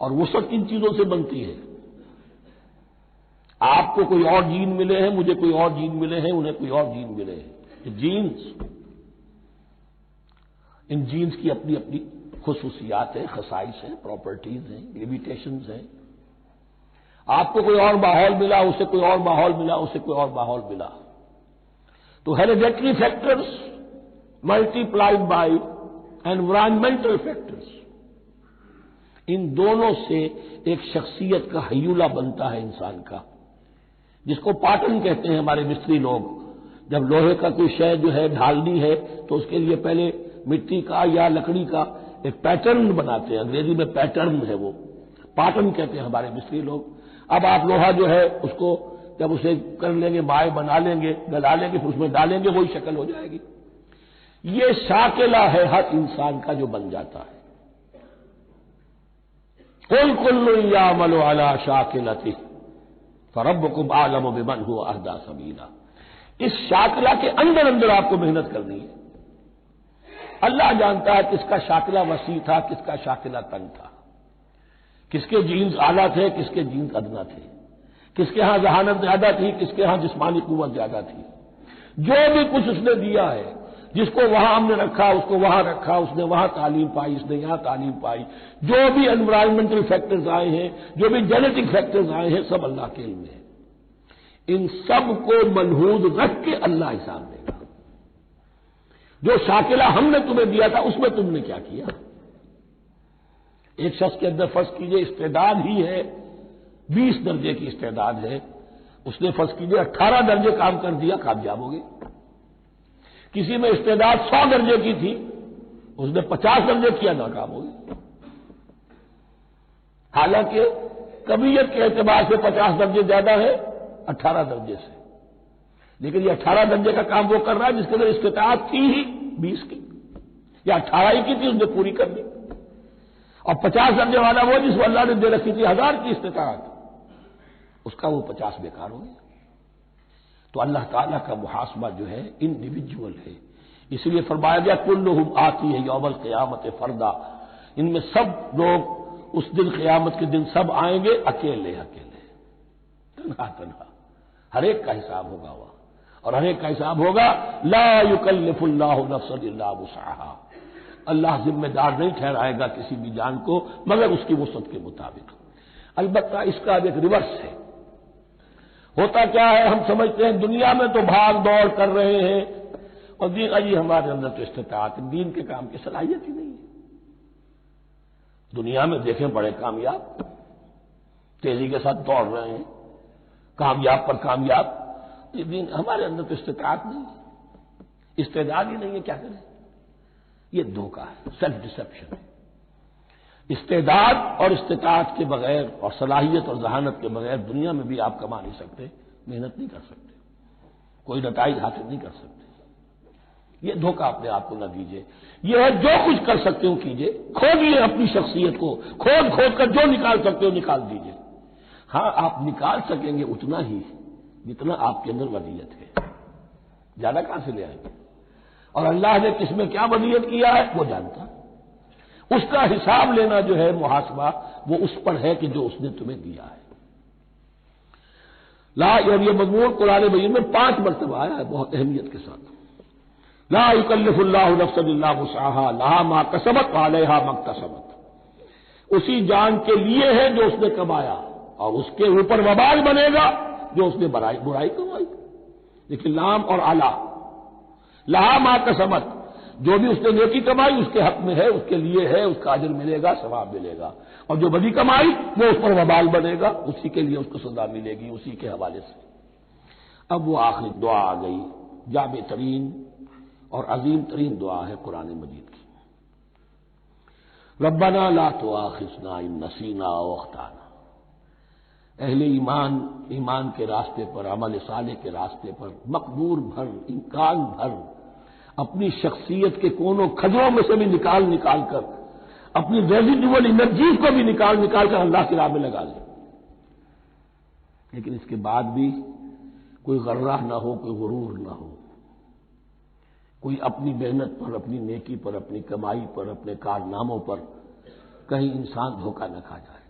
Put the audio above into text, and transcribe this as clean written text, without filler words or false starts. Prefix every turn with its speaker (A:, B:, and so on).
A: اور وسعت کن چیزوں سے بنتی ہے؟ آپ کو کوئی اور جین ملے ہیں، مجھے کوئی اور جین ملے ہیں، انہیں کوئی اور جین ملے ہیں. یہ جینز، ان جینز کی اپنی اپنی خصوصیات ہیں، خصائص ہیں، پراپرٹیز ہیں، لیمیٹیشنز ہیں. آپ کو کوئی اور ماحول ملا، اسے کوئی اور ماحول ملا، اسے کوئی اور ماحول ملا. تو hereditary factors multiplied by environmental factors, ان دونوں سے ایک شخصیت کا ہیولہ بنتا ہے انسان کا، جس کو پیٹرن کہتے ہیں ہمارے مستری لوگ. جب لوہے کا کوئی شے جو ہے ڈھالنی ہے تو اس کے لیے پہلے مٹی کا یا لکڑی کا ایک پیٹرن بناتے ہیں. انگریزی میں پیٹرن ہے، وہ پیٹرن کہتے ہیں ہمارے مستری لوگ. اب آپ لوہا جو ہے اس کو جب اسے کر لیں گے، مائع بنا لیں گے، گلا لیں گے، پھر اس میں ڈالیں گے، وہی شکل ہو جائے گی. یہ شاکلہ ہے ہر انسان کا جو بن جاتا ہے. قل کل یعمل علی شاکلتہ فربکم اعلم بمن هو اہدی سبیلا. اس شاکلہ کے اندر اندر آپ کو محنت کرنی ہے. اللہ جانتا ہے کس کا شاکلہ وسیع تھا، کس کا شاکلہ تنگ تھا، کس کے جینز اعلیٰ تھے، کس کے جینز ادنا تھے، کس کے ہاں ذہانت زیادہ تھی، کس کے ہاں جسمانی قوت زیادہ تھی. جو بھی کچھ اس نے دیا ہے، جس کو وہاں ہم نے رکھا اس کو وہاں رکھا، اس نے وہاں تعلیم پائی، اس نے یہاں تعلیم پائی. جو بھی انوائرمنٹل فیکٹرز آئے ہیں، جو بھی جینیٹک فیکٹرز آئے ہیں، سب اللہ کے علم میں ہے. ان سب کو ملحوظ رکھ کے اللہ حساب دے گا. جو شاکلہ ہم نے تمہیں دیا تھا اس میں تم نے کیا کیا؟ ایک شخص کے اندر فرض کیجئے استعداد ہی ہے 20 درجے کی استعداد ہے، اس نے فرض کیجئے 18 درجے کام کر دیا، کامیاب ہو گئے. کسی میں استعداد 100 درجے کی تھی، اس نے 50 درجے کیا، ناکام ہو گئی. حالانکہ کمیت کے اعتبار سے 50 درجے زیادہ ہے 18 درجے سے، لیکن یہ 18 درجے کا کام وہ کر رہا ہے جس کے اندر استطاعت تھی ہی 20 کی، یا 18 ہی کی تھی، اس نے پوری کر دی. اور 50 درجے والا وہ جس کو اللہ نے دے رکھی تھی 1000 کی استطاعت، اس کا وہ 50 بیکار ہو گیا. تو اللہ تعالیٰ کا محاسبہ جو ہے انڈیویجول ہے. اس لیے فرمایا گیا کلہم آتی ہے یوم القیامت فردا. ان میں سب لوگ اس دن قیامت کے دن سب آئیں گے اکیلے اکیلے، تنہا تنہا. ہر ایک کا حساب ہوگا وہاں، اور ہر ایک کا حساب ہوگا لا یکلف اللہ نفسا الا وسعها. اللہ ذمہ دار نہیں ٹھہرائے گا کسی بھی جان کو مگر اس کی وسعت کے مطابق. البتہ اس کا ایک ریورس ہے. ہوتا کیا ہے، ہم سمجھتے ہیں دنیا میں تو بھاگ دوڑ کر رہے ہیں اور دین اجی ہمارے اندر تو استطاعت دین کے کام کی صلاحیت ہی نہیں ہے. دنیا میں دیکھیں بڑے کامیاب تیزی کے ساتھ دوڑ رہے ہیں، کامیاب پر کامیاب. یہ دین ہمارے اندر تو استطاعت نہیں ہے، استعداد ہی نہیں ہے، کیا کریں؟ یہ دھوکہ ہے، سیلف ڈسپشن ہے. استعداد اور استطاعت کے بغیر اور صلاحیت اور ذہانت کے بغیر دنیا میں بھی آپ کما نہیں سکتے، محنت نہیں کر سکتے، کوئی نتائج حاصل نہیں کر سکتے. یہ دھوکہ اپنے آپ کو نہ دیجیے. یہ ہے جو کچھ کر سکتے ہو کیجیے، کھودیے اپنی شخصیت کو، کھود کھود کر جو نکال سکتے ہو نکال دیجیے. ہاں آپ نکال سکیں گے اتنا ہی جتنا آپ کے اندر ودیت ہے، زیادہ کہاں سے لے آئیں گے؟ اور اللہ نے کس میں کیا ودیت کیا ہے وہ جانتا. اس کا حساب لینا جو ہے محاسبہ وہ اس پر ہے کہ جو اس نے تمہیں دیا ہے. لا، اور یہ مضمون قرآن مجید میں 5 مرتبہ آیا ہے بہت اہمیت کے ساتھ. لا یکلف اللہ نفسا الا وسعها لها ما کسبت وعلیہا ما اکتسبت. اسی جان کے لیے ہے جو اس نے کمایا، اور اس کے اوپر وبال بنے گا جو اس نے برائی کمائی. لیکن لام اور اعلی، لہا ما کسبت، جو بھی اس نے نیکی کمائی اس کے حق میں ہے، اس کے لیے ہے، اس کا اجر ملے گا، ثواب ملے گا. اور جو بدی کمائی وہ اس پر وبال بنے گا، اسی کے لیے اس کو سزا ملے گی، اسی کے حوالے سے. اب وہ آخری دعا آ گئی، جامع ترین اور عظیم ترین دعا ہے قرآن مجید کی. ربنا لا تؤاخذنا ان نسینا او اخطانا. اہل ایمان کے راستے پر، عمل صالح کے راستے پر مقدور بھر، امکان بھر اپنی شخصیت کے کونوں کھجروں میں سے بھی نکال کر، اپنی ریزیڈول انرجیز کو بھی نکال کر اللہ کی راہ میں لگا لیں. لیکن اس کے بعد بھی کوئی غرہ نہ ہو، کوئی غرور نہ ہو، کوئی اپنی محنت پر، اپنی نیکی پر، اپنی کمائی پر، اپنے کارناموں پر کہیں انسان دھوکہ نہ کھا جائے.